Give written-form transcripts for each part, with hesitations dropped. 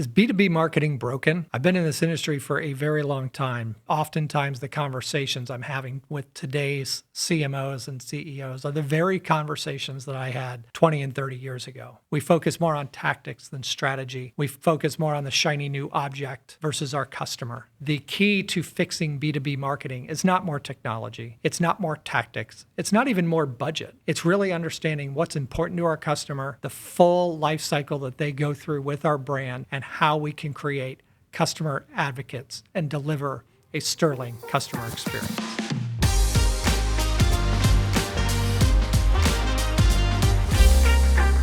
Is B2B marketing broken? I've been in this industry for a very long time. Oftentimes, the conversations I'm having with today's CMOs and CEOs are the very conversations that I had 20 and 30 years ago. We focus more on tactics than strategy. We focus more on the shiny new object versus our customer. The key to fixing B2B marketing is not more technology. It's not more tactics. It's not even more budget. It's really understanding what's important to our customer, the full life cycle that they go through with our brand, and how we can create customer advocates and deliver a sterling customer experience.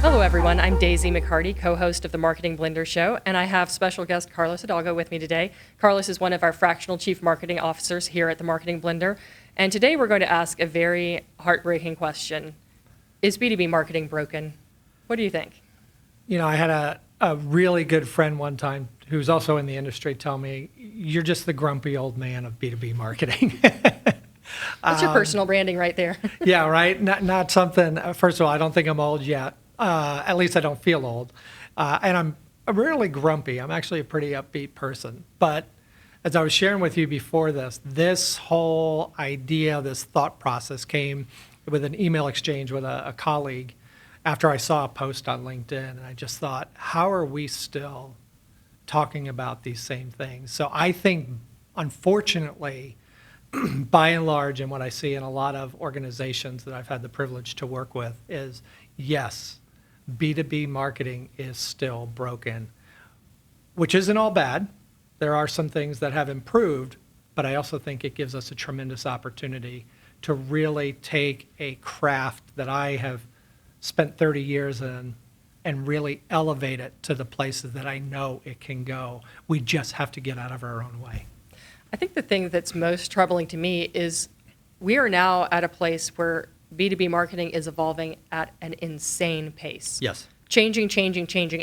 Hello, everyone. I'm Daisy McCarty, co-host of the Marketing Blender Show, and I have special guest Carlos Hidalgo with me today. Carlos is one of our fractional chief marketing officers here at the Marketing Blender, and today we're going to ask a very heartbreaking question. Is B2B marketing broken? What do you think? You know, I had a really good friend one time who's also in the industry tell me, you're just the grumpy old man of B2B marketing. That's your personal branding right there. Yeah, right? Not something, first of all, I don't think I'm old yet. At least I don't feel old. And I'm rarely grumpy. I'm actually a pretty upbeat person. But as I was sharing with you before this whole idea, this thought process came with an email exchange with a colleague after I saw a post on LinkedIn. And I just thought, how are we still talking about these same things? So I think, unfortunately, by and large, and what I see in a lot of organizations that I've had the privilege to work with is, yes, B2B marketing is still broken, which isn't all bad. There are some things that have improved, but I also think it gives us a tremendous opportunity to really take a craft that I have spent 30 years in and really elevate it to the places that I know it can go. We just have to get out of our own way. I think the thing that's most troubling to me is we are now at a place where B2B marketing is evolving at an insane pace. Yes. Changing,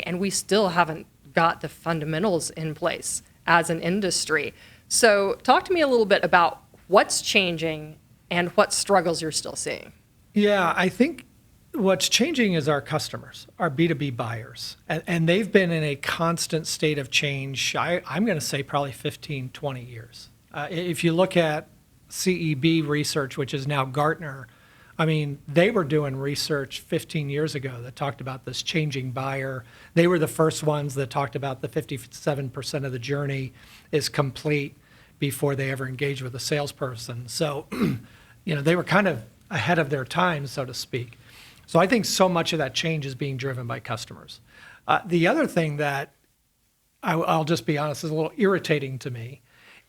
and we still haven't got the fundamentals in place as an industry. So talk to me a little bit about what's changing and what struggles you're still seeing. Yeah, I think what's changing is our customers, our B2B buyers, and they've been in a constant state of change, I'm going to say probably 15, 20 years. If you look at CEB research, which is now Gartner, I mean, they were doing research 15 years ago that talked about this changing buyer. They were the first ones that talked about the 57% of the journey is complete before they ever engage with a salesperson. So, they were kind of ahead of their time, so to speak. So I think so much of that change is being driven by customers. The other thing that I'll just be honest is a little irritating to me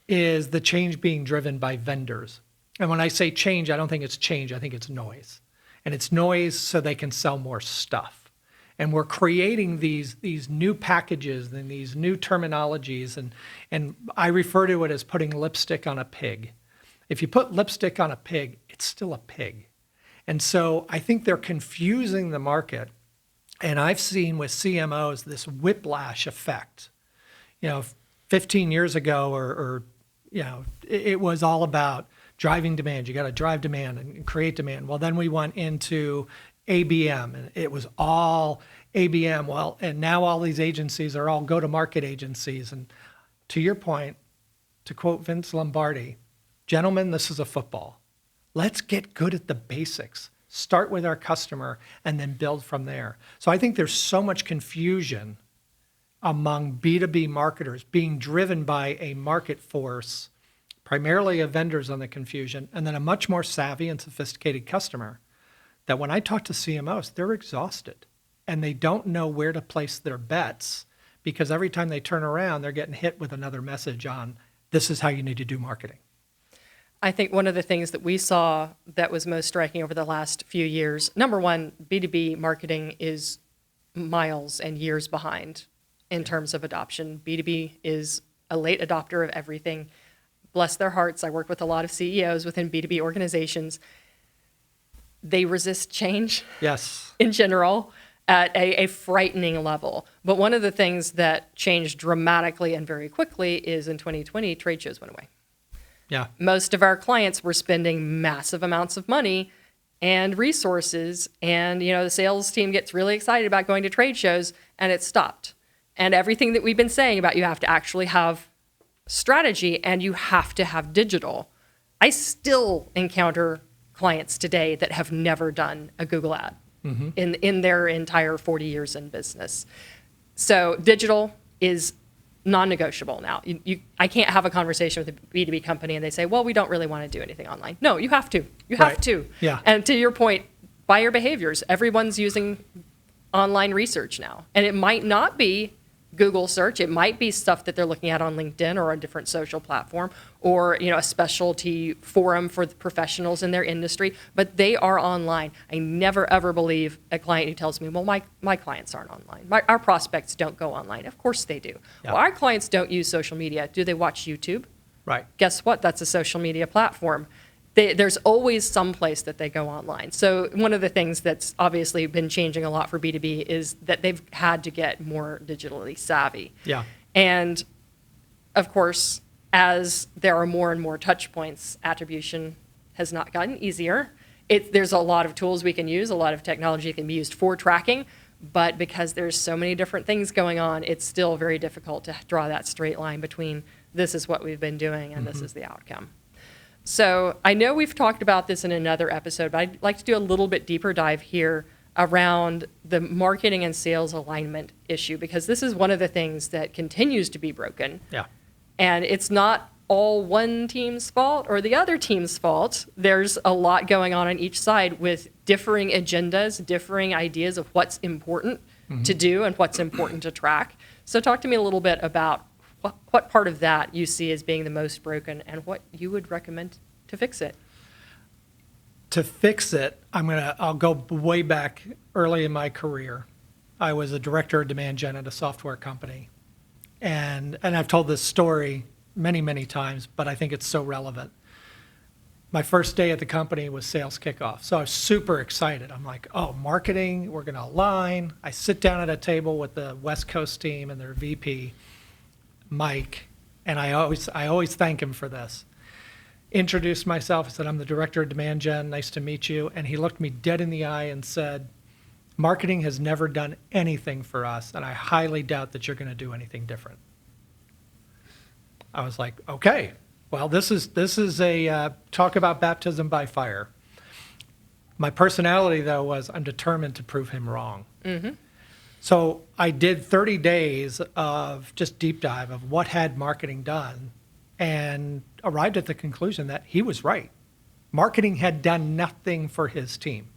is the change being driven by vendors. And when I say change, I don't think it's change, I think it's noise. And it's noise so they can sell more stuff. And we're creating these new packages and these new terminologies. And I refer to it as putting lipstick on a pig. If you put lipstick on a pig, it's still a pig. And so I think they're confusing the market. And I've seen with CMOs this whiplash effect. 15 years ago it was all about driving demand. You got to drive demand and create demand. Well, then we went into ABM, and it was all ABM. Well, and now all these agencies are all go-to-market agencies. And to your point, to quote Vince Lombardi, gentlemen, this is a football. Let's get good at the basics. Start with our customer and then build from there. So I think there's so much confusion among B2B marketers being driven by a market force, primarily of vendors on the confusion, and then a much more savvy and sophisticated customer, that when I talk to CMOs, they're exhausted and they don't know where to place their bets because every time they turn around, they're getting hit with another message on this is how you need to do marketing. I think one of the things that we saw that was most striking over the last few years, number one, B2B marketing is miles and years behind in terms of adoption. B2B is a late adopter of everything. Bless their hearts, I work with a lot of CEOs within B2B organizations. They resist change. Yes. In general, at a frightening level. But one of the things that changed dramatically and very quickly is in 2020, trade shows went away. Yeah. Most of our clients were spending massive amounts of money and resources, and the sales team gets really excited about going to trade shows, and it stopped. And everything that we've been saying about you have to actually have strategy and you have to have digital. I still encounter clients today that have never done a Google ad in their entire 40 years in business. So digital is non-negotiable now. I can't have a conversation with a B2B company and they say, well, we don't really want to do anything online. No, you have to. You have to. Yeah. And to your point, buyer behaviors. Everyone's using online research now. And it might not be Google search. It might be stuff that they're looking at on LinkedIn or a different social platform or, a specialty forum for the professionals in their industry, but they are online. I never, ever believe a client who tells me, well, my clients aren't online. Our prospects don't go online. Of course they do. Yeah. Well, our clients don't use social media. Do they watch YouTube? Right. Guess what? That's a social media platform. There's always some place that they go online. So one of the things that's obviously been changing a lot for B2B is that they've had to get more digitally savvy. Yeah. And of course, as there are more and more touch points, attribution has not gotten easier. There's a lot of tools we can use, a lot of technology can be used for tracking, but because there's so many different things going on, it's still very difficult to draw that straight line between this is what we've been doing and this is the outcome. So I know we've talked about this in another episode, but I'd like to do a little bit deeper dive here around the marketing and sales alignment issue, because this is one of the things that continues to be broken. Yeah. And it's not all one team's fault or the other team's fault. There's a lot going on each side with differing agendas, differing ideas of what's important to do and what's important to track. So talk to me a little bit about what part of that you see as being the most broken and what you would recommend to fix it. To fix it, I'll go way back early in my career. I was a director of demand gen at a software company. And I've told this story many, many times, but I think it's so relevant. My first day at the company was sales kickoff. So I was super excited. I'm like, oh, marketing, we're going to align. I sit down at a table with the West Coast team and their VP, Mike, and I always thank him for this. Introduced myself. I said, I'm the director of demand gen. Nice to meet you. And he looked me dead in the eye and said, marketing has never done anything for us, and I highly doubt that you're going to do anything different. I was like, okay, well, this is a talk about baptism by fire. My personality, though, was I'm determined to prove him wrong. So I did 30 days of just deep dive of what had marketing done and arrived at the conclusion that he was right. Marketing had done nothing for his team.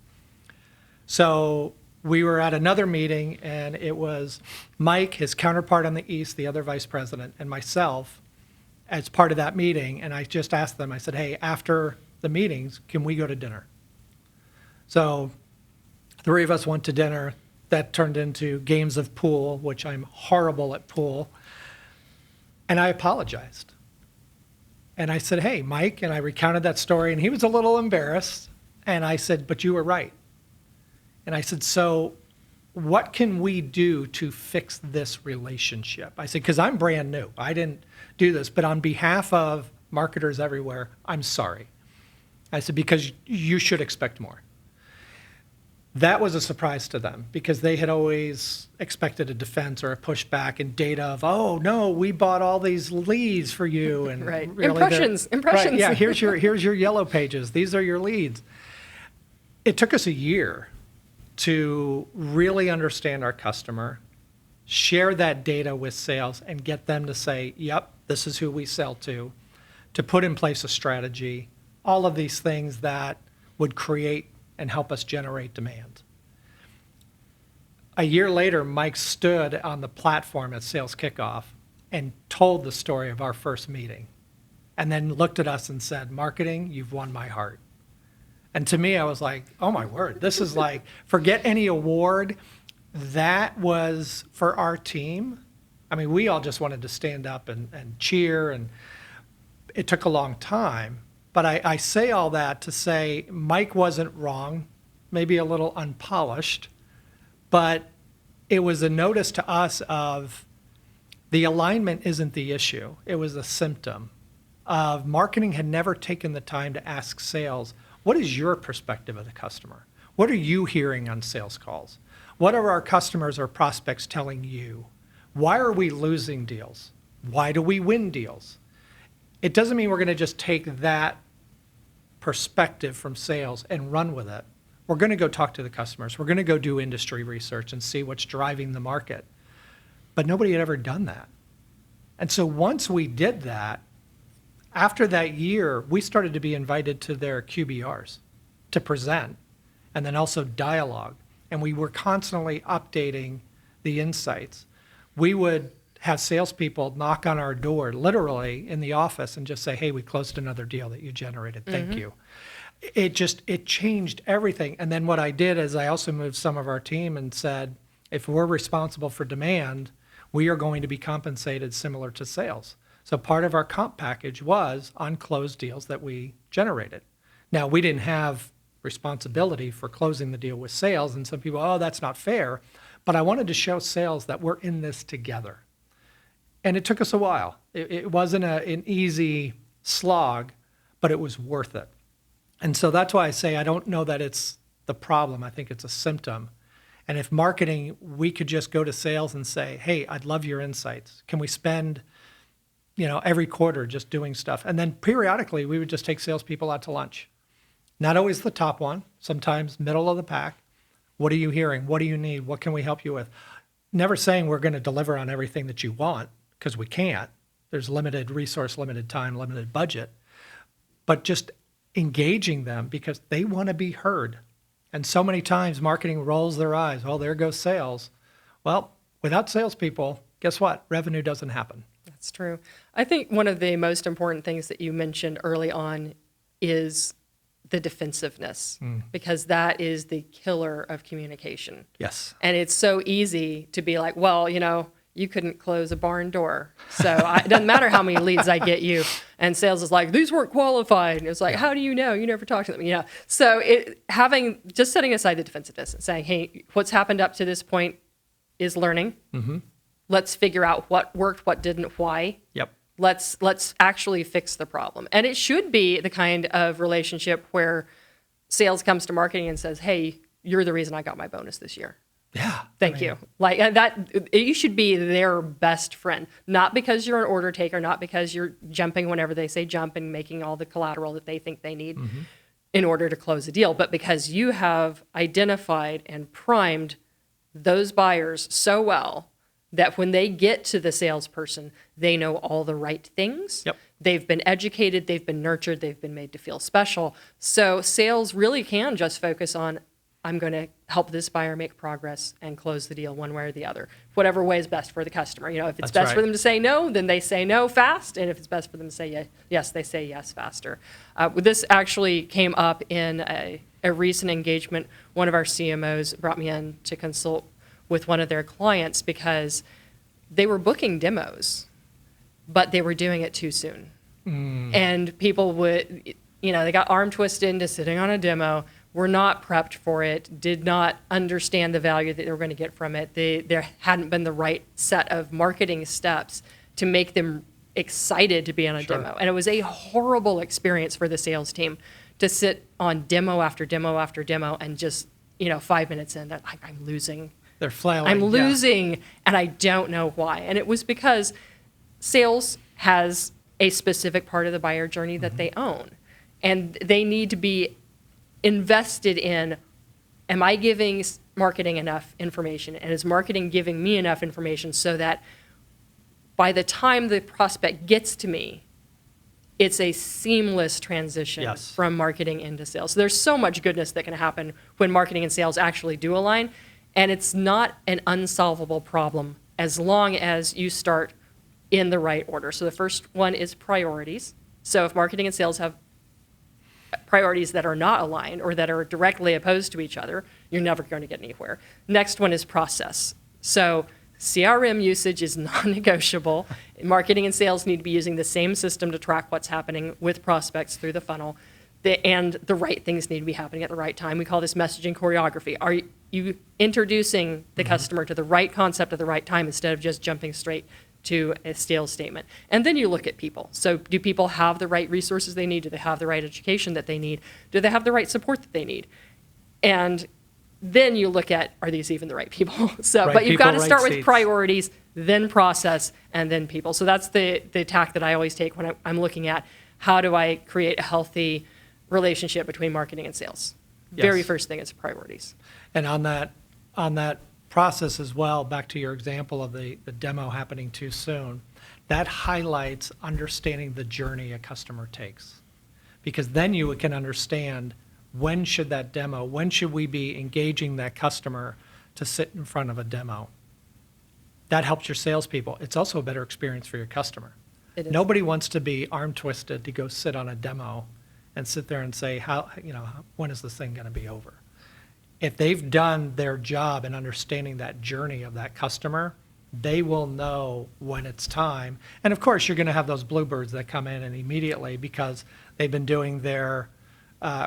So we were at another meeting, and it was Mike, his counterpart on the East, the other vice president, and myself as part of that meeting. And I just asked them, I said, hey, after the meetings, can we go to dinner? So 3 of us went to dinner. That turned into games of pool, which I'm horrible at pool. And I apologized. And I said, hey, Mike, and I recounted that story, and he was a little embarrassed. And I said, but you were right. And I said, so what can we do to fix this relationship? I said, because I'm brand new. I didn't do this, but on behalf of marketers everywhere, I'm sorry. I said, because you should expect more. That was a surprise to them because they had always expected a defense or a pushback and data of, oh, no, we bought all these leads for you. And right. really Impressions. Right, yeah, here's your yellow pages. These are your leads. It took us a year to really understand our customer, share that data with sales, and get them to say, yep, this is who we sell to put in place a strategy, all of these things that would create and help us generate demand. A year later, Mike stood on the platform at Sales Kickoff and told the story of our first meeting, and then looked at us and said, marketing, you've won my heart. And to me, I was like, oh my word, this is like, forget any award. That was for our team. I mean, we all just wanted to stand up and cheer, and it took a long time. But I say all that to say Mike wasn't wrong, maybe a little unpolished, but it was a notice to us of the alignment isn't the issue. It was a symptom of marketing had never taken the time to ask sales, what is your perspective of the customer? What are you hearing on sales calls? What are our customers or prospects telling you? Why are we losing deals? Why do we win deals? It doesn't mean we're going to just take that perspective from sales and run with it. We're going to go talk to the customers. We're going to go do industry research and see what's driving the market. But nobody had ever done that. And so once we did that, after that year, we started to be invited to their QBRs to present and then also dialogue. And we were constantly updating the insights. We would have salespeople knock on our door, literally in the office, and just say, hey, we closed another deal that you generated. Thank you. It changed everything. And then what I did is I also moved some of our team and said, if we're responsible for demand, we are going to be compensated similar to sales. So part of our comp package was on closed deals that we generated. Now, we didn't have responsibility for closing the deal with sales, and some people, oh, that's not fair. But I wanted to show sales that we're in this together. And it took us a while. It wasn't an easy slog, but it was worth it. And so that's why I say I don't know that it's the problem. I think it's a symptom. And if marketing, we could just go to sales and say, hey, I'd love your insights. Can we spend, every quarter just doing stuff? And then periodically, we would just take salespeople out to lunch. Not always the top one, sometimes middle of the pack. What are you hearing? What do you need? What can we help you with? Never saying we're going to deliver on everything that you want, because we can't. There's limited resource, limited time, limited budget. But just engaging them because they want to be heard. And so many times marketing rolls their eyes. Well, there goes sales. Well, without salespeople, guess what? Revenue doesn't happen. That's true. I think one of the most important things that you mentioned early on is the defensiveness, because that is the killer of communication. Yes. And it's so easy to be like, well, you couldn't close a barn door. So it doesn't matter how many leads I get you. And sales is like, these weren't qualified. And it's like, how do you know? You never talked to them. So just setting aside the defensiveness and saying, hey, what's happened up to this point is learning. Mm-hmm. Let's figure out what worked, what didn't, why. Yep. Let's actually fix the problem. And it should be the kind of relationship where sales comes to marketing and says, hey, you're the reason I got my bonus this year. Yeah. Thank you. Like that, you should be their best friend, not because you're an order taker, not because you're jumping whenever they say jump and making all the collateral that they think they need in order to close a deal, but because you have identified and primed those buyers so well that when they get to the salesperson, they know all the right things. Yep. They've been educated, they've been nurtured, they've been made to feel special. So sales really can just focus on, I'm going to help this buyer make progress and close the deal one way or the other, whatever way is best for the customer. If it's best for them to say no, then they say no fast. And if it's best for them to say yes, they say yes faster. This actually came up in a recent engagement. One of our CMOs brought me in to consult with one of their clients because they were booking demos, but they were doing it too soon. And people would, they got arm twisted into sitting on a demo, were not prepped for it, did not understand the value that they were going to get from it. There hadn't been the right set of marketing steps to make them excited to be on a demo. And it was a horrible experience for the sales team to sit on demo after demo after demo and just, 5 minutes in, they're like, I'm losing. They're flailing. I'm losing, and I don't know why. And it was because sales has a specific part of the buyer journey that they own. And they need to be invested in, am I giving marketing enough information? And is marketing giving me enough information so that by the time the prospect gets to me, it's a seamless transition from marketing into sales. So there's so much goodness that can happen when marketing and sales actually do align. And it's not an unsolvable problem as long as you start in the right order. So the first one is priorities. So if marketing and sales have priorities that are not aligned or that are directly opposed to each other, you're never going to get anywhere. Next one is process. So CRM usage is non-negotiable. Marketing and sales need to be using the same system to track what's happening with prospects through the funnel. And the right things need to be happening at the right time. We call this messaging choreography. Are you introducing the customer to the right concept at the right time instead of just jumping straight to a sales statement? And then you look at people. So do people have the right resources they need? Do they have the right education that they need? Do they have the right support that they need? And then you look at, are these even the right people? But you've got to start with priorities, then process, and then people. So that's the tack that I always take when I'm looking at how do I create a healthy relationship between marketing and sales. Yes. Very first thing is priorities. And on that process as well, back to your example of the demo happening too soon, that highlights understanding the journey a customer takes. Because then you can understand when should we be engaging that customer to sit in front of a demo. That helps your salespeople. It's also a better experience for your customer. It is. Nobody wants to be arm twisted to go sit on a demo and sit there and say, when is this thing going to be over? If they've done their job in understanding that journey of that customer, they will know when it's time. And of course, you're going to have those bluebirds that come in and immediately, because they've been doing their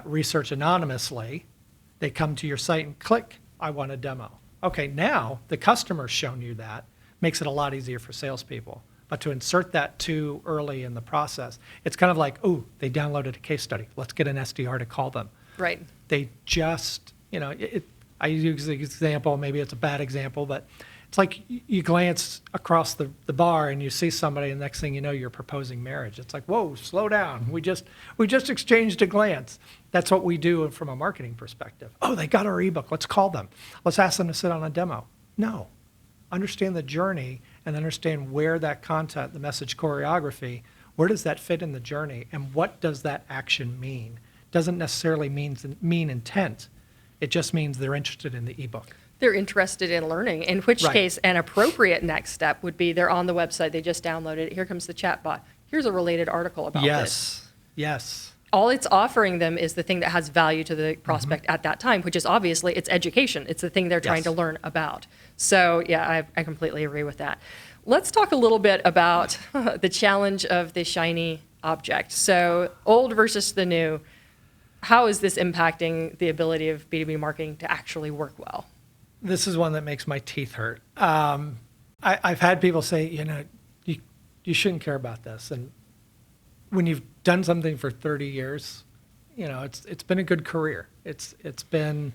research anonymously, they come to your site and click, I want a demo. Okay, now the customer's shown you that, makes it a lot easier for salespeople. But to insert that too early in the process, it's kind of like, oh, they downloaded a case study. Let's get an SDR to call them. Right. They just, I use the example, maybe it's a bad example, but it's like you glance across the bar and you see somebody, and the next thing you know, you're proposing marriage. It's like, whoa, slow down. We just exchanged a glance. That's what we do from a marketing perspective. Oh, they got our ebook. Let's call them. Let's ask them to sit on a demo. No. Understand the journey and understand where that content, the message choreography, where does that fit in the journey, and what does that action mean? Doesn't necessarily mean intent. It just means they're interested in the ebook. They're interested in learning, in which case an appropriate next step would be they're on the website, they just downloaded it, here comes the chat bot. Here's a related article about this. Yes. All it's offering them is the thing that has value to the prospect at that time, which is obviously it's education. It's the thing they're trying to learn about. So yeah, I completely agree with that. Let's talk a little bit about the challenge of the shiny object. So old versus the new. How is this impacting the ability of B2B marketing to actually work well? This is one that makes my teeth hurt. I've had people say, you shouldn't care about this. And when you've done something for 30 years, it's been a good career. It's been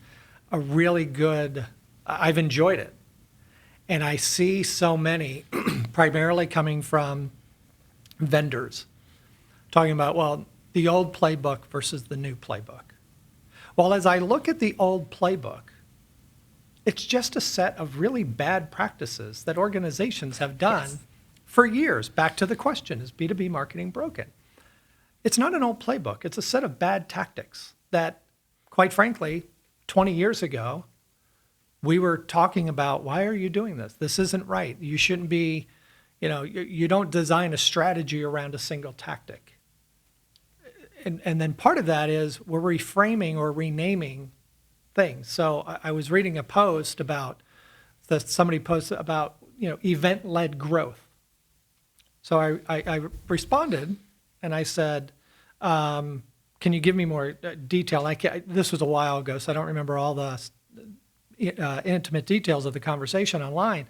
a really good, I've enjoyed it. And I see so many, primarily coming from vendors, talking about, well, the old playbook versus the new playbook. Well, as I look at the old playbook, it's just a set of really bad practices that organizations have done for years. Back to the question, is B2B marketing broken? It's not an old playbook. It's a set of bad tactics that, quite frankly, 20 years ago, we were talking about, why are you doing this? This isn't right. You shouldn't be, you don't design a strategy around a single tactic. And then part of that is we're reframing or renaming things. So I was reading a post about somebody posted about event-led growth. So I responded and I said, can you give me more detail? This was a while ago, so I don't remember all the intimate details of the conversation online.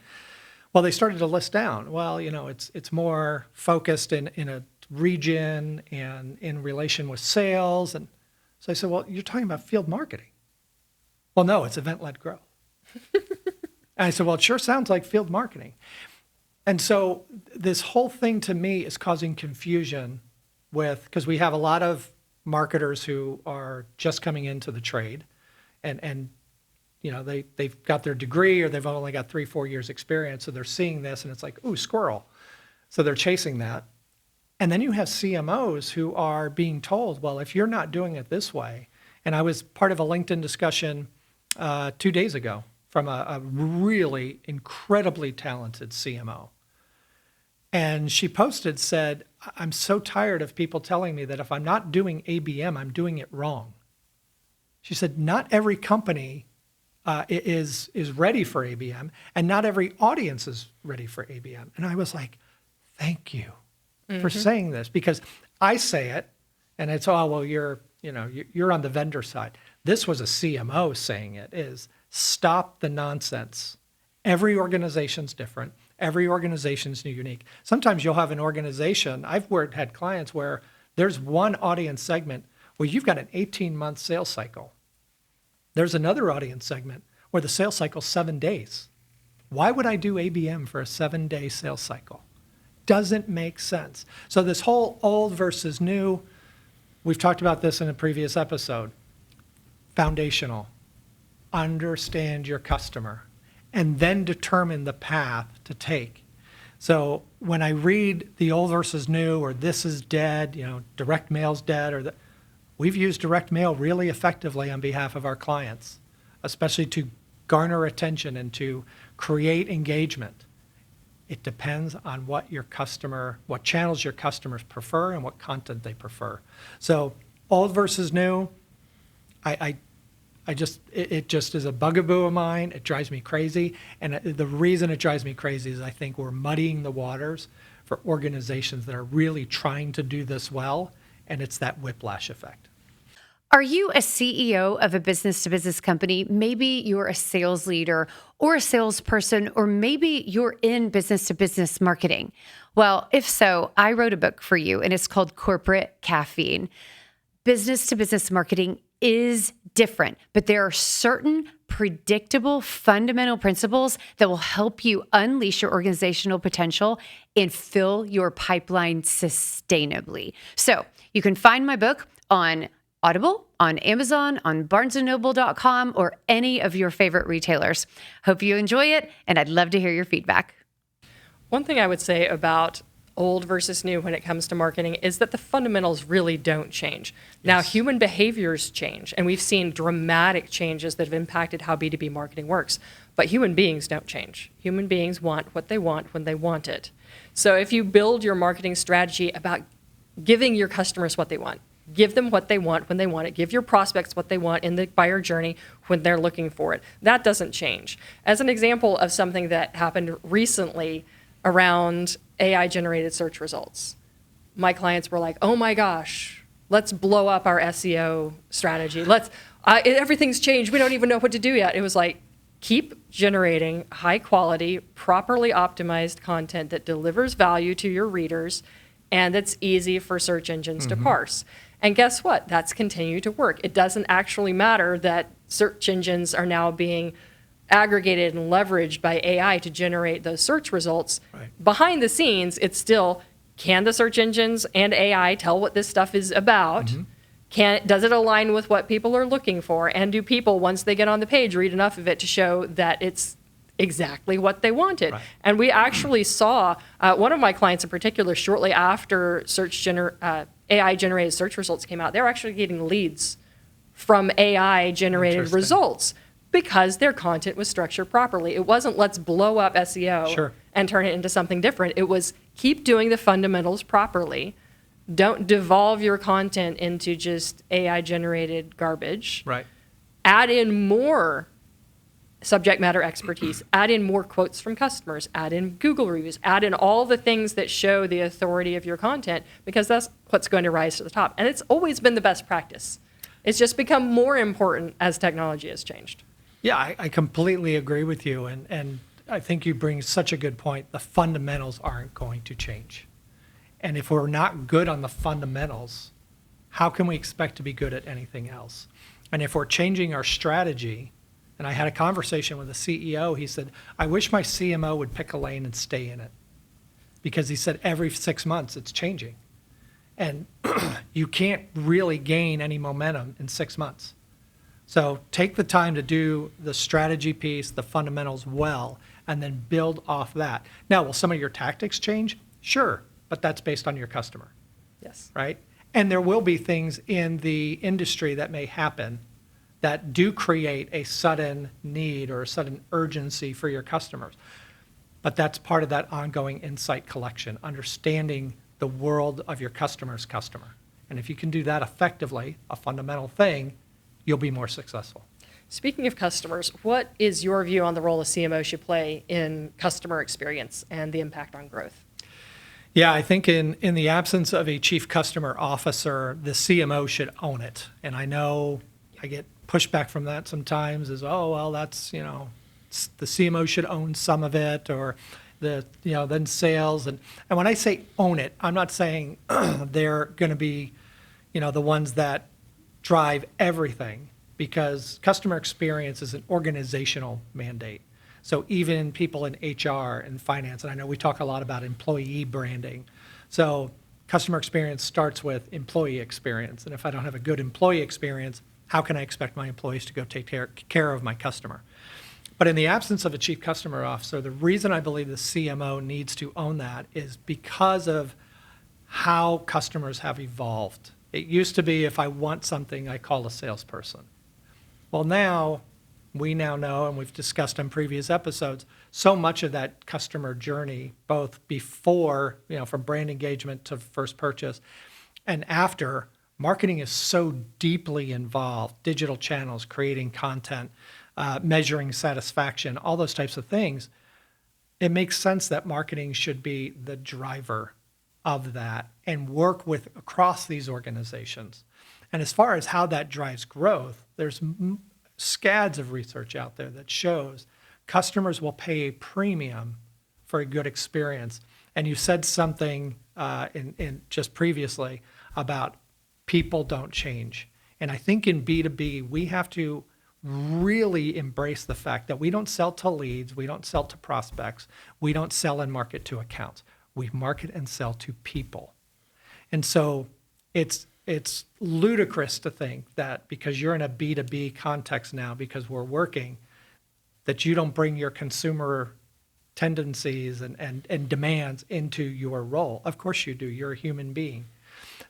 Well, they started to list down. Well, it's more focused in a region and in relation with sales. And so I said, well, you're talking about field marketing. Well, no, it's event-led growth. And I said, well, it sure sounds like field marketing. And so this whole thing to me is causing confusion because we have a lot of marketers who are just coming into the trade and they've got their degree or they've only got 3-4 years experience. So they're seeing this and it's like, ooh, squirrel. So they're chasing that. And then you have CMOs who are being told, well, if you're not doing it this way, and I was part of a LinkedIn discussion 2 days ago from a really incredibly talented CMO. And she said, I'm so tired of people telling me that if I'm not doing ABM, I'm doing it wrong. She said, not every company is ready for ABM, and not every audience is ready for ABM. And I was like, thank you for saying this, because I say it, and it's, oh, well, you're on the vendor side. This was a CMO saying it, is stop the nonsense. Every organization's different. Every organization's unique. Sometimes you'll have an organization, I've had clients where there's one audience segment where you've got an 18-month sales cycle. There's another audience segment where the sales cycle's 7 days. Why would I do ABM for a 7-day sales cycle? Doesn't make sense. So this whole old versus new, we've talked about this in a previous episode. Foundational. Understand your customer and then determine the path to take. So when I read the old versus new, or this is dead, direct mail's dead, we've used direct mail really effectively on behalf of our clients, especially to garner attention and to create engagement. It depends on what channels your customers prefer and what content they prefer. So old versus new, it just is a bugaboo of mine. It drives me crazy. And the reason it drives me crazy is I think we're muddying the waters for organizations that are really trying to do this well. And it's that whiplash effect. Are you a CEO of a business-to-business company? Maybe you're a sales leader or a salesperson, or maybe you're in business-to-business marketing. Well, if so, I wrote a book for you, and it's called Corporate Caffeine. Business-to-business marketing is different, but there are certain predictable, fundamental principles that will help you unleash your organizational potential and fill your pipeline sustainably. So you can find my book on Audible, on Amazon, on barnesandnoble.com, or any of your favorite retailers. Hope you enjoy it, and I'd love to hear your feedback. One thing I would say about old versus new when it comes to marketing is that the fundamentals really don't change. Yes. Now, human behaviors change, and we've seen dramatic changes that have impacted how B2B marketing works. But human beings don't change. Human beings want what they want when they want it. So if you build your marketing strategy about giving your customers what they want, give them what they want when they want it. Give your prospects what they want in the buyer journey when they're looking for it. That doesn't change. As an example of something that happened recently around AI-generated search results, my clients were like, oh my gosh, let's blow up our SEO strategy. Everything's changed. We don't even know what to do yet. It was like, keep generating high quality, properly optimized content that delivers value to your readers and that's easy for search engines to parse. And guess what? That's continued to work. It doesn't actually matter that search engines are now being aggregated and leveraged by AI to generate those search results. Right. Behind the scenes, it's still, can the search engines and AI tell what this stuff is about? Does it align with what people are looking for? And do people, once they get on the page, read enough of it to show that it's exactly what they wanted? Right. And we actually saw one of my clients in particular, shortly after AI-generated search results came out, they were actually getting leads from AI-generated results because their content was structured properly. It wasn't let's blow up SEO and turn it into something different. It was keep doing the fundamentals properly. Don't devolve your content into just AI-generated garbage. Right. Add in more subject matter expertise, add in more quotes from customers, add in Google reviews, add in all the things that show the authority of your content, because that's what's going to rise to the top. And it's always been the best practice. It's just become more important as technology has changed. Yeah, I completely agree with you. And I think you bring such a good point. The fundamentals aren't going to change. And if we're not good on the fundamentals, how can we expect to be good at anything else? And if we're changing our strategy, and I had a conversation with a CEO. He said, I wish my CMO would pick a lane and stay in it. Because he said every 6 months it's changing. And you can't really gain any momentum in 6 months. So take the time to do the strategy piece, the fundamentals well, and then build off that. Now, will some of your tactics change? Sure, but that's based on your customer. Yes. Right? And there will be things in the industry that may happen that do create a sudden need or a sudden urgency for your customers. But that's part of that ongoing insight collection, understanding the world of your customer's customer. And if you can do that effectively, a fundamental thing, you'll be more successful. Speaking of customers, what is your view on the role a CMO should play in customer experience and the impact on growth? Yeah, I think in the absence of a chief customer officer, the CMO should own it. And I know I get pushback from that sometimes is, oh, well, that's, the CMO should own some of it, or then sales. And when I say own it, I'm not saying they're going to be, the ones that drive everything, because customer experience is an organizational mandate. So even people in HR and finance, and I know we talk a lot about employee branding. So customer experience starts with employee experience. And if I don't have a good employee experience, how can I expect my employees to go take care of my customer? But in the absence of a chief customer officer, the reason I believe the CMO needs to own that is because of how customers have evolved. It used to be if I want something, I call a salesperson. Well, now, we now know, and we've discussed in previous episodes, so much of that customer journey, both before, from brand engagement to first purchase, and after, marketing is so deeply involved. Digital channels, creating content, measuring satisfaction, all those types of things. It makes sense that marketing should be the driver of that and work with across these organizations. And as far as how that drives growth, there's scads of research out there that shows customers will pay a premium for a good experience. And you said something in just previously about people don't change. And I think in B2B, we have to really embrace the fact that we don't sell to leads, we don't sell to prospects, we don't sell and market to accounts. We market and sell to people. And so it's ludicrous to think that because you're in a B2B context now, because we're working, that you don't bring your consumer tendencies and demands into your role. Of course you do. You're a human being.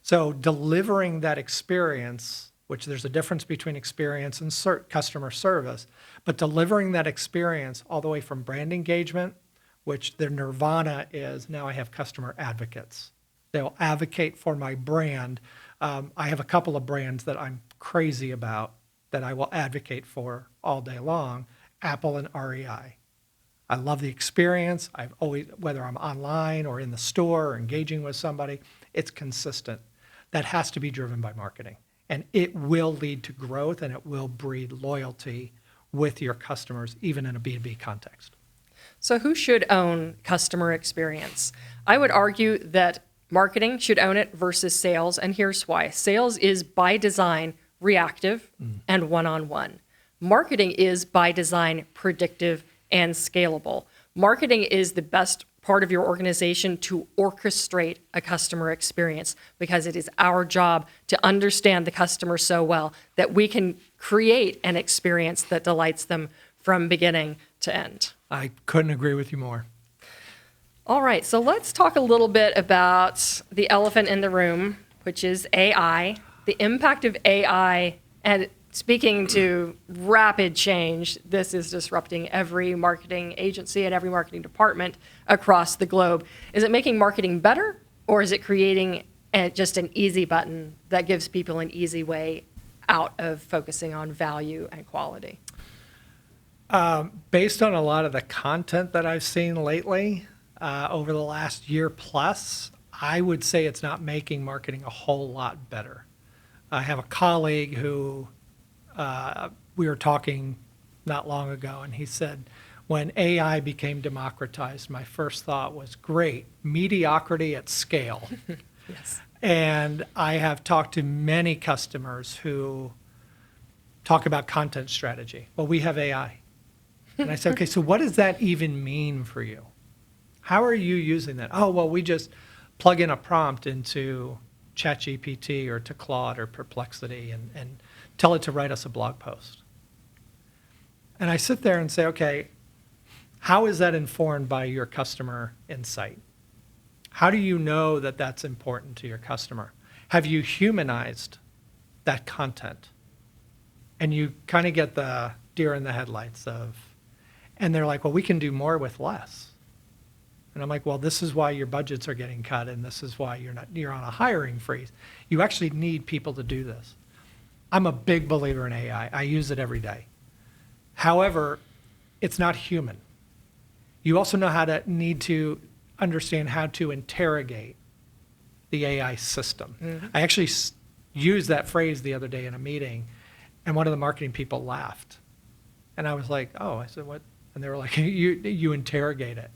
So delivering that experience, which there's a difference between experience and customer service, but delivering that experience all the way from brand engagement, which their nirvana is, now I have customer advocates. They'll advocate for my brand. I have a couple of brands that I'm crazy about that I will advocate for all day long, Apple and REI. I love the experience. I've always, whether I'm online or in the store or engaging with somebody, it's consistent. That has to be driven by marketing. And it will lead to growth and it will breed loyalty with your customers, even in a B2B context. So who should own customer experience? I would argue that marketing should own it versus sales, and here's why. Sales is by design reactive and one-on-one. Marketing is by design predictive and scalable. Marketing is the best part of your organization to orchestrate a customer experience because it is our job to understand the customer so well that we can create an experience that delights them from beginning to end. I couldn't agree with you more. All right, so let's talk a little bit about the elephant in the room, which is AI, the impact of AI, and speaking to rapid change, this is disrupting every marketing agency and every marketing department across the globe. Is it making marketing better, or is it creating just an easy button that gives people an easy way out of focusing on value and quality? Based on a lot of the content that I've seen lately, over the last year plus, I would say it's not making marketing a whole lot better. I have a colleague who we were talking not long ago, and he said, when AI became democratized, my first thought was, great, mediocrity at scale. Yes. And I have talked to many customers who talk about content strategy. Well, we have AI. And I said, okay, so what does that even mean for you? How are you using that? Oh, well, we just plug in a prompt into ChatGPT or to Claude or Perplexity and tell it to write us a blog post. And I sit there and say, okay, how is that informed by your customer insight? How do you know that that's important to your customer? Have you humanized that content? And you kind of get the deer in the headlights of, and they're like, well, we can do more with less. And I'm like, well, this is why your budgets are getting cut, and this is why you're on a hiring freeze. You actually need people to do this. I'm a big believer in AI. I use it every day. However, it's not human. You also need to understand how to interrogate the AI system. Mm-hmm. I actually used that phrase the other day in a meeting, and one of the marketing people laughed. And I was like, oh, I said, what? And they were like, you interrogate it.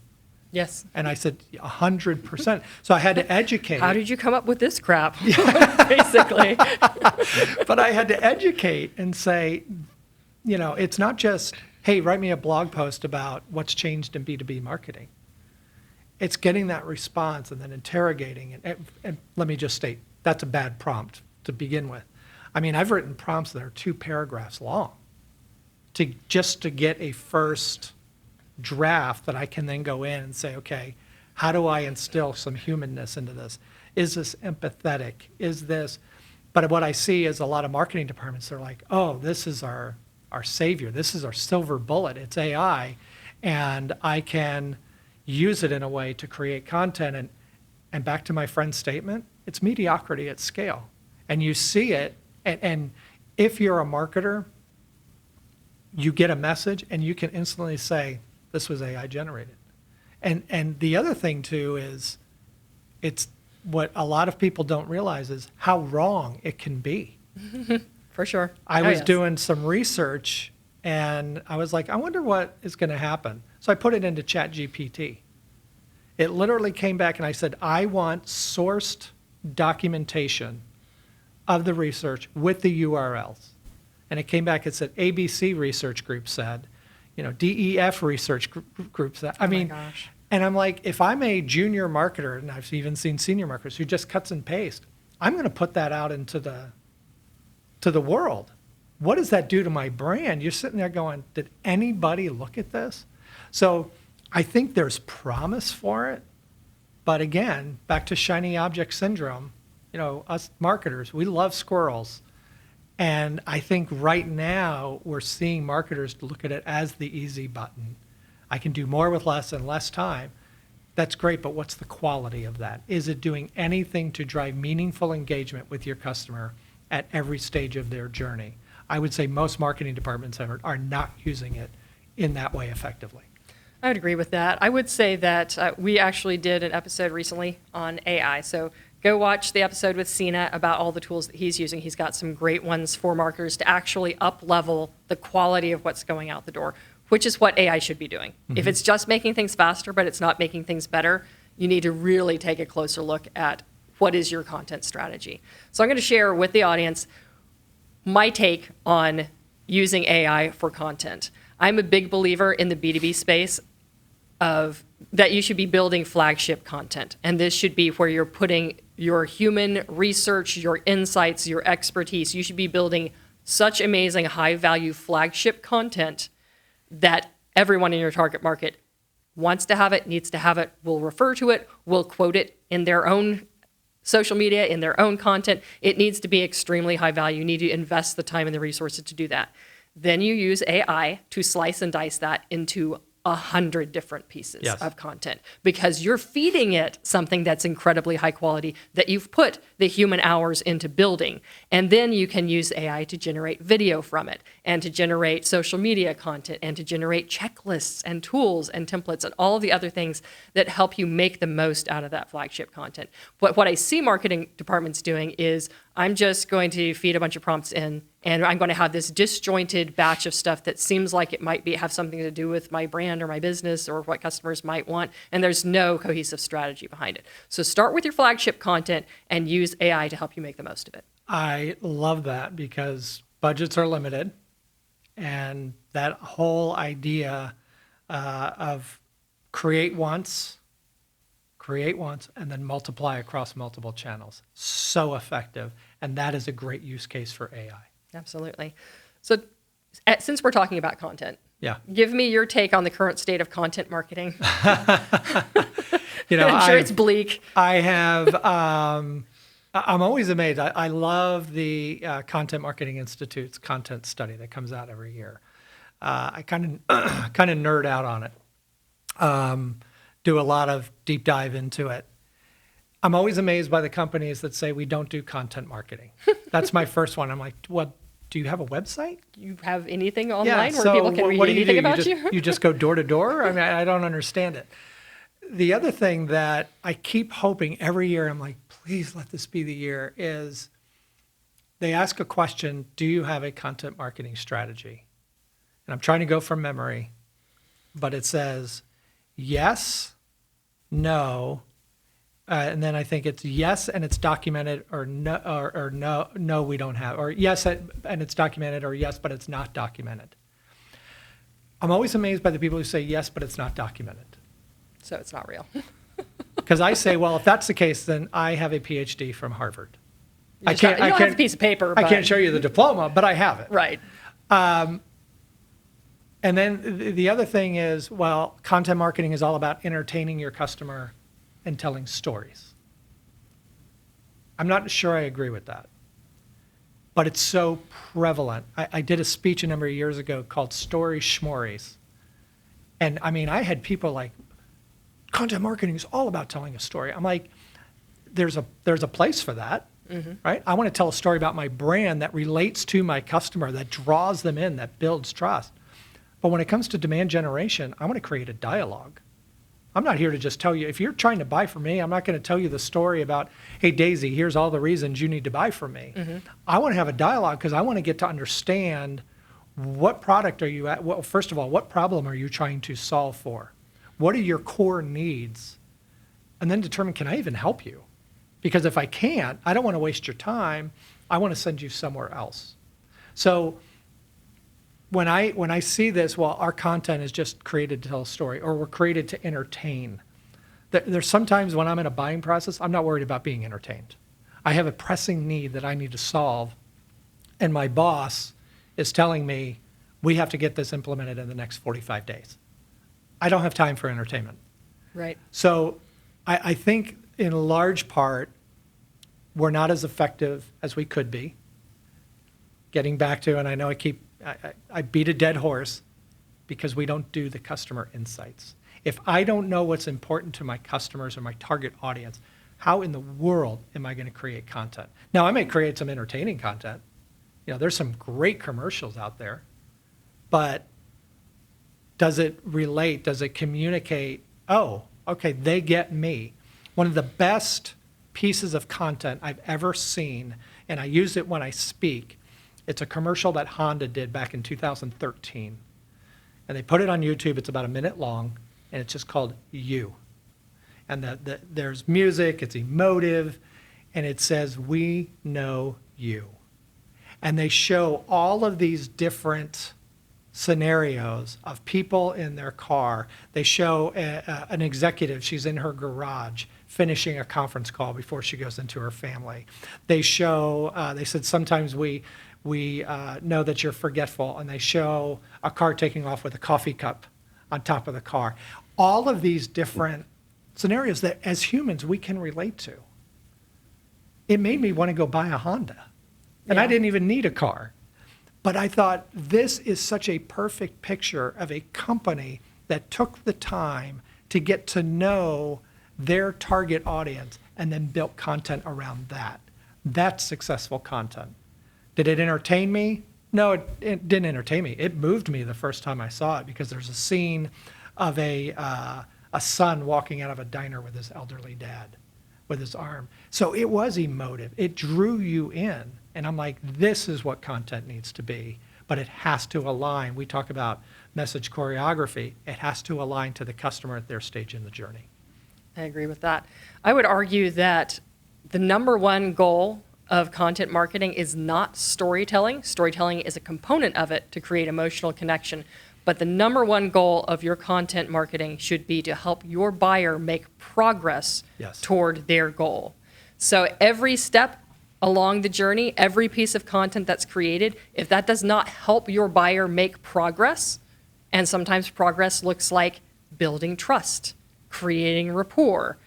Yes. And I said, 100%. So I had to educate. How did you come up with this crap? Basically. But I had to educate and say, it's not just hey, write me a blog post about what's changed in B2B marketing. It's getting that response and then interrogating. And let me just state, that's a bad prompt to begin with. I mean, I've written prompts that are 2 paragraphs long just to get a first draft that I can then go in and say, okay, how do I instill some humanness into this? Is this empathetic? Is this, but what I see is a lot of marketing departments, they're like, oh, this is our savior. This is our silver bullet. It's AI. And I can use it in a way to create content. And back to my friend's statement, it's mediocrity at scale. And you see it. And if you're a marketer, you get a message and you can instantly say, this was AI generated. And the other thing too is it's what a lot of people don't realize is how wrong it can be. For sure. I was doing some research and I was like, I wonder what is going to happen. So I put it into ChatGPT. It literally came back and I said, I want sourced documentation of the research with the URLs. And it came back, it said ABC research group said, DEF research group said. I mean, gosh. And I'm like, if I'm a junior marketer, and I've even seen senior marketers who just cuts and paste, I'm going to put that out into the world. What does that do to my brand? You're sitting there going, did anybody look at this? So I think there's promise for it. But again, back to shiny object syndrome, us marketers, we love squirrels. And I think right now we're seeing marketers look at it as the easy button. I can do more with less and less time. That's great, but what's the quality of that? Is it doing anything to drive meaningful engagement with your customer at every stage of their journey? I would say most marketing departments are not using it in that way effectively. I would agree with that. I would say that we actually did an episode recently on AI. So go watch the episode with Sina about all the tools that he's using. He's got some great ones for marketers to actually up-level the quality of what's going out the door, which is what AI should be doing. Mm-hmm. If it's just making things faster, but it's not making things better, you need to really take a closer look at what is your content strategy. So I'm going to share with the audience my take on using AI for content. I'm a big believer in the B2B space of that you should be building flagship content. And this should be where you're putting your human research, your insights, your expertise. You should be building such amazing high-value flagship content that everyone in your target market wants to have it, needs to have it, will refer to it, will quote it in their own social media, in their own content. It needs to be extremely high value. You need to invest the time and the resources to do that. Then you use AI to slice and dice that into 100 different pieces of content because you're feeding it something that's incredibly high quality that you've put the human hours into building. And then you can use AI to generate video from it and to generate social media content and to generate checklists and tools and templates and all of the other things that help you make the most out of that flagship content. But what I see marketing departments doing is I'm just going to feed a bunch of prompts in and I'm going to have this disjointed batch of stuff that seems like it might have something to do with my brand or my business or what customers might want, and there's no cohesive strategy behind it. So start with your flagship content and use AI to help you make the most of it. I love that because budgets are limited, and that whole idea of create once, and then multiply across multiple channels. So effective, and that is a great use case for AI. Absolutely. So since we're talking about content, give me your take on the current state of content marketing. I'm sure it's bleak. I have, I'm always amazed. I love the Content Marketing Institute's content study that comes out every year. I kind of nerd out on it, do a lot of deep dive into it. I'm always amazed by the companies that say we don't do content marketing. That's my first one. I'm like, what? Do you have a website? You have anything online where people can read anything about you? You just go door to door? I mean, I don't understand it. The other thing that I keep hoping every year, I'm like, please let this be the year, is they ask a question, do you have a content marketing strategy? And I'm trying to go from memory, but it says yes, no, and then I think it's yes and it's documented, or no, or no, we don't have, or yes and it's documented, or yes but it's not documented. I'm always amazed by the people who say yes, but it's not documented. So it's not real. Because I say, well, if that's the case, then I have a PhD from Harvard. You don't have a piece of paper. I can't show you the diploma, but I have it. Right. And then the other thing is, well, content marketing is all about entertaining your customer and telling stories. I'm not sure I agree with that. But it's so prevalent. I did a speech a number of years ago called Story Schmories. And I mean, I had people like, content marketing is all about telling a story. I'm like, there's a place for that, right? I want to tell a story about my brand that relates to my customer, that draws them in, that builds trust. But when it comes to demand generation, I want to create a dialogue. I'm not here to just tell you, if you're trying to buy from me, I'm not going to tell you the story about, hey, Daisy, here's all the reasons you need to buy from me. I want to have a dialogue because I want to get to understand what product are you at? Well, first of all, what problem are you trying to solve for? What are your core needs? And then determine, can I even help you? Because if I can't, I don't want to waste your time. I want to send you somewhere else. So when I see this, well, our content is just created to tell a story, or we're created to entertain. There's sometimes when I'm in a buying process, I'm not worried about being entertained. I have a pressing need that I need to solve, and my boss is telling me, we have to get this implemented in the next 45 days. I don't have time for entertainment. Right. So I think in large part, we're not as effective as we could be. Getting back to, and I know I beat a dead horse because we don't do the customer insights. If I don't know what's important to my customers or my target audience, how in the world am I going to create content? Now, I may create some entertaining content. There's some great commercials out there, but does it relate? Does it communicate? Oh, okay, they get me. One of the best pieces of content I've ever seen, and I use it when I speak, it's a commercial that Honda did back in 2013. And they put it on YouTube. It's about a minute long, and it's just called You. And there's music, it's emotive, and it says, we know you. And they show all of these different scenarios of people in their car. They show an executive, she's in her garage finishing a conference call before she goes into her family. They show, they said sometimes we know that you're forgetful, and they show a car taking off with a coffee cup on top of the car. All of these different scenarios that as humans we can relate to. It made me want to go buy a Honda. And I didn't even need a car. But I thought this is such a perfect picture of a company that took the time to get to know their target audience and then built content around that. That's successful content. Did it entertain me? No, it didn't entertain me. It moved me the first time I saw it because there's a scene of a son walking out of a diner with his elderly dad with his arm. So it was emotive. It drew you in. And I'm like, this is what content needs to be, but it has to align. We talk about message choreography. It has to align to the customer at their stage in the journey. I agree with that. I would argue that the number one goal of content marketing is not storytelling. Storytelling is a component of it to create emotional connection. But the number one goal of your content marketing should be to help your buyer make progress toward their goal. So every step along the journey, every piece of content that's created, if that does not help your buyer make progress, and sometimes progress looks like building trust, creating rapport,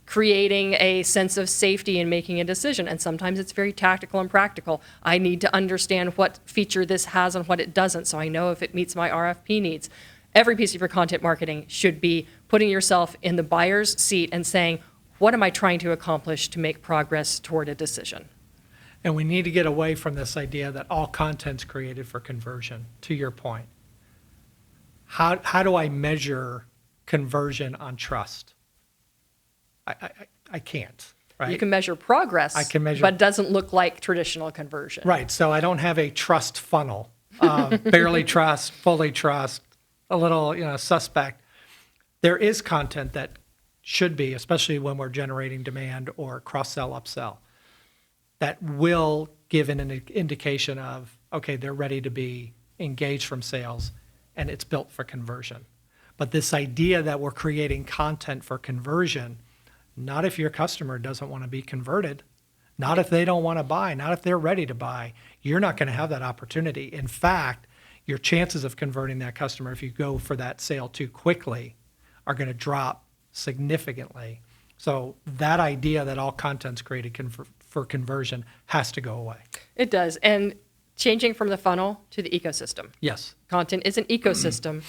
creating a sense of safety in making a decision. And sometimes it's very tactical and practical. I need to understand what feature this has and what it doesn't, so I know if it meets my RFP needs. Every piece of your content marketing should be putting yourself in the buyer's seat and saying, what am I trying to accomplish to make progress toward a decision? And we need to get away from this idea that all content's created for conversion, to your point. How do I measure conversion on trust? I can't, right? You can measure progress, I can measure, but it doesn't look like traditional conversion. Right, so I don't have a trust funnel. Barely trust, fully trust, a little suspect. There is content that should be, especially when we're generating demand or cross-sell, upsell, that will give an indication of, okay, they're ready to be engaged from sales, and it's built for conversion. But this idea that we're creating content for conversion, not if your customer doesn't want to be converted, not if they don't want to buy, not if they're ready to buy, you're not going to have that opportunity. In fact, your chances of converting that customer, if you go for that sale too quickly, are going to drop significantly. So that idea that all content's created for conversion has to go away. It does. And changing from the funnel to the ecosystem. Yes, Content is an ecosystem.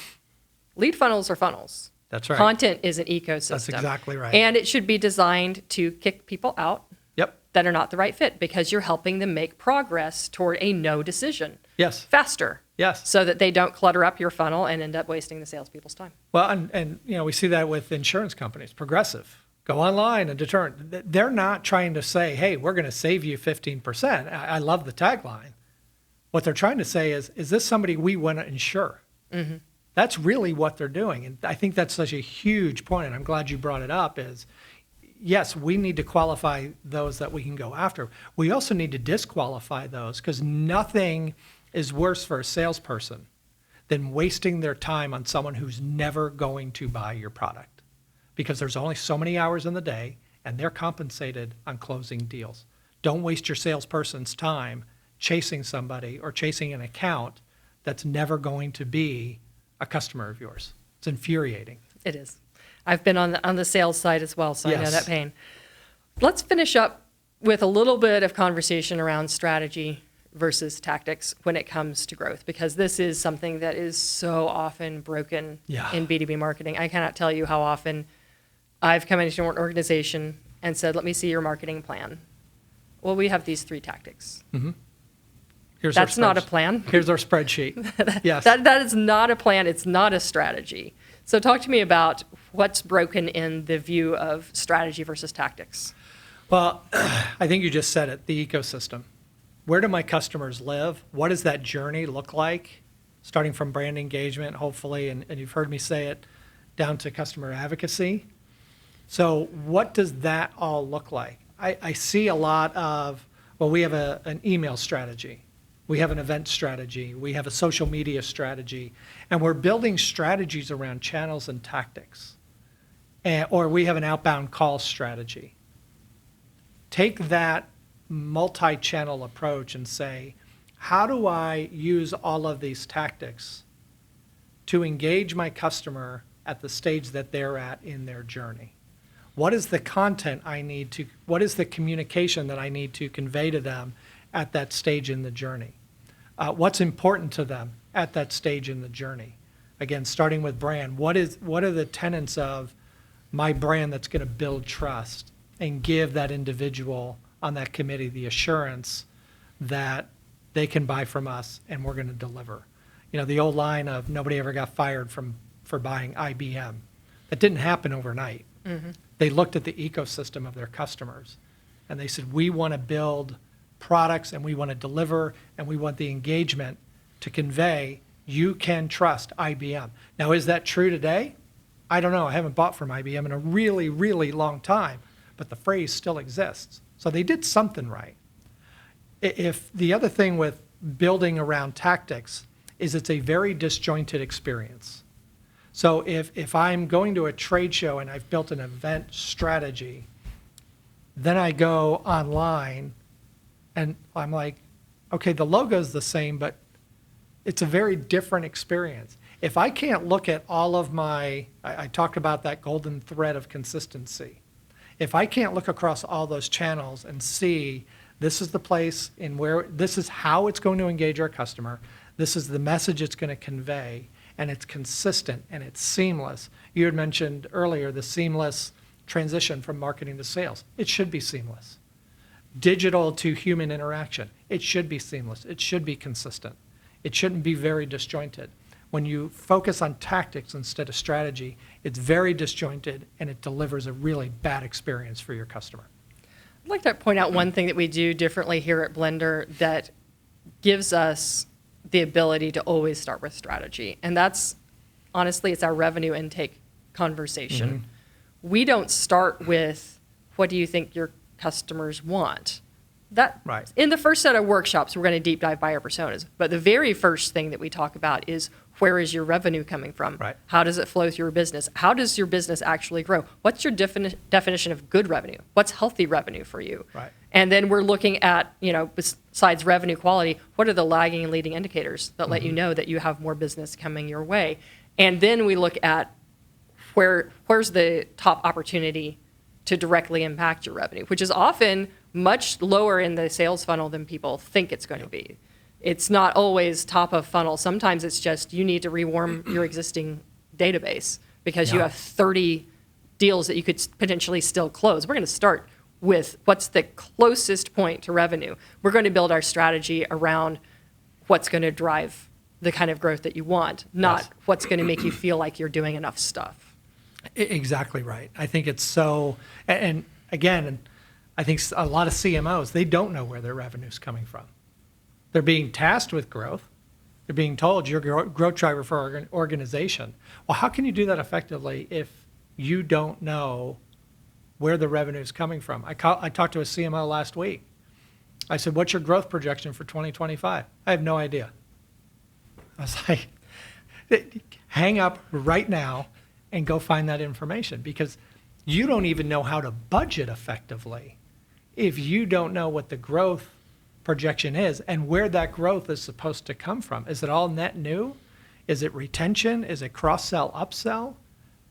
Lead funnels are funnels. that's right. Content is an ecosystem. That's exactly right. And it should be designed to kick people out Yep. that are not the right fit because you're helping them make progress toward a no decision Yes. faster Yes. so that they don't clutter up your funnel and end up wasting the salespeople's time. Well, and we see that with insurance companies. Progressive, go online and deterrent. They're not trying to say, hey, we're going to save you 15%. I love the tagline. What they're trying to say is this somebody we want to insure? Mm-hmm. That's really what they're doing. And I think that's such a huge point, and I'm glad you brought it up, is yes, we need to qualify those that we can go after. We also need to disqualify those because nothing is worse for a salesperson than wasting their time on someone who's never going to buy your product because there's only so many hours in the day and they're compensated on closing deals. Don't waste your salesperson's time chasing somebody or chasing an account that's never going to be a customer of yours. It's infuriating. It is. I've been on the sales side as well, so I know Yes. that pain. Let's finish up with a little bit of conversation around strategy versus tactics when it comes to growth, because this is something that is so often broken Yeah. in B2B marketing. I cannot tell you how often I've come into an organization and said, let me see your marketing plan. Well, we have these 3 tactics. Here's our That's not a spreadsheet. plan. Here's our spreadsheet. Yes. That is not a plan. It's not a strategy. So talk to me about what's broken in the view of strategy versus tactics. Well, I think you just said it, the ecosystem. Where do my customers live? What does that journey look like? Starting from brand engagement, hopefully, and you've heard me say it, down to customer advocacy. So what does that all look like? I see a lot of, well, we have an email strategy. We have an event strategy. We have a social media strategy. And we're building strategies around channels and tactics. Or we have an outbound call strategy. Take that multi-channel approach and say, how do I use all of these tactics to engage my customer at the stage that they're at in their journey? What is the content I need to, what is the communication that I need to convey to them at that stage in the journey? What's important to them at that stage in the journey? Again, starting with brand, what are the tenets of my brand that's going to build trust and give that individual on that committee the assurance that they can buy from us and we're going to deliver? You know, the old line of nobody ever got fired for buying IBM. That didn't happen overnight. Mm-hmm. They looked at the ecosystem of their customers and they said, we want to build products and we want to deliver and we want the engagement to convey you can trust IBM. Now, is that true today? I don't know. I haven't bought from IBM in a really, really long time, but the phrase still exists. So they did something right. If the other thing with building around tactics is it's a very disjointed experience. So if I'm going to a trade show and I've built an event strategy, then I go online and I'm like, okay, the logo's the same, but it's a very different experience. If I can't look at all of I talked about that golden thread of consistency. If I can't look across all those channels and see this is the place in where, this is how it's going to engage our customer, this is the message it's going to convey, and it's consistent and it's seamless. You had mentioned earlier the seamless transition from marketing to sales. It should be seamless. Digital to human interaction. It should be seamless. It should be consistent. It shouldn't be very disjointed. When you focus on tactics instead of strategy, it's very disjointed and it delivers a really bad experience for your customer. I'd like to point out one thing that we do differently here at Blender that gives us the ability to always start with strategy. And that's, honestly, it's our revenue intake conversation. Mm-hmm. We don't start with, what do you think your customers want? that Right. in the first set of workshops, we're going to deep dive buyer personas. But the very first thing that we talk about is, where is your revenue coming from? Right. How does it flow through your business? How does your business actually grow? What's your definition of good revenue? What's healthy revenue for you? Right. And then we're looking at, besides revenue quality, what are the lagging and leading indicators that let you know that you have more business coming your way? And then we look at where's the top opportunity to directly impact your revenue, which is often much lower in the sales funnel than people think it's going to be. It's not always top of funnel. Sometimes it's just you need to rewarm your existing database because you Yeah. have 30 deals that you could potentially still close. We're going to start with what's the closest point to revenue. We're going to build our strategy around what's going to drive the kind of growth that you want, not Yes. what's going to make you feel like you're doing enough stuff. Exactly right. I think it's so, and again, I think a lot of CMOs, they don't know where their revenue's coming from. They're being tasked with growth. They're being told you're a growth driver for our organization. Well, how can you do that effectively if you don't know where the revenue is coming from? I talked to a CMO last week. I said, what's your growth projection for 2025? I have no idea. I was like, hang up right now and go find that information, because you don't even know how to budget effectively if you don't know what the growth projection is and where that growth is supposed to come from. Is it all net new? Is it retention? Is it cross-sell, upsell?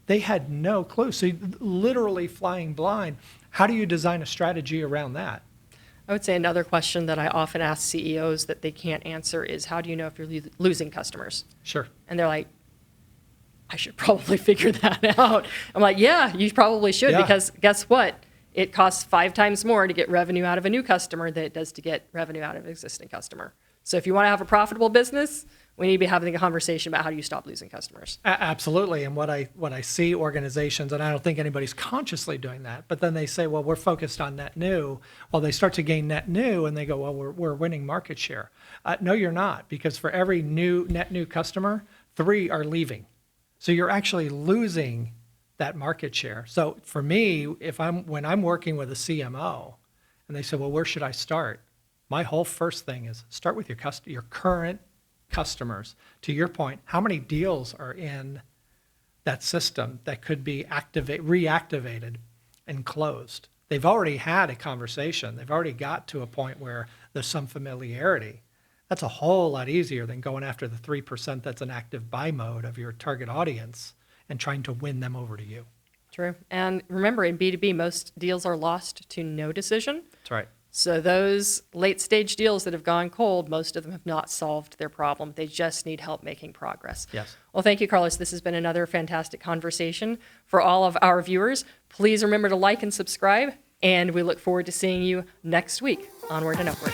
They had no clue. So literally flying blind. How do you design a strategy around that? I would say another question that I often ask CEOs that they can't answer is, how do you know if you're losing customers? Sure. And they're like, I should probably figure that out. I'm like, yeah, you probably should, Yeah. because guess what? It costs 5 times more to get revenue out of a new customer than it does to get revenue out of an existing customer. So if you want to have a profitable business, we need to be having a conversation about how do you stop losing customers. Absolutely. And what I see organizations, and I don't think anybody's consciously doing that, but then they say, well, we're focused on net new. Well, they start to gain net new and they go, well, we're winning market share. No, you're not, because for every net new customer, 3 are leaving. So you're actually losing that market share. So for me, when I'm working with a CMO and they say, well, where should I start? My whole first thing is start with your current customers. To your point, how many deals are in that system that could be reactivated and closed? They've already had a conversation. They've already got to a point where there's some familiarity. That's a whole lot easier than going after the 3% that's in active buy mode of your target audience and trying to win them over to you. True. And remember, in B2B, most deals are lost to no decision. That's right. So those late stage deals that have gone cold, most of them have not solved their problem. They just need help making progress. Yes. Well, thank you, Carlos. This has been another fantastic conversation. For all of our viewers, please remember to like and subscribe, and we look forward to seeing you next week. Onward and upward.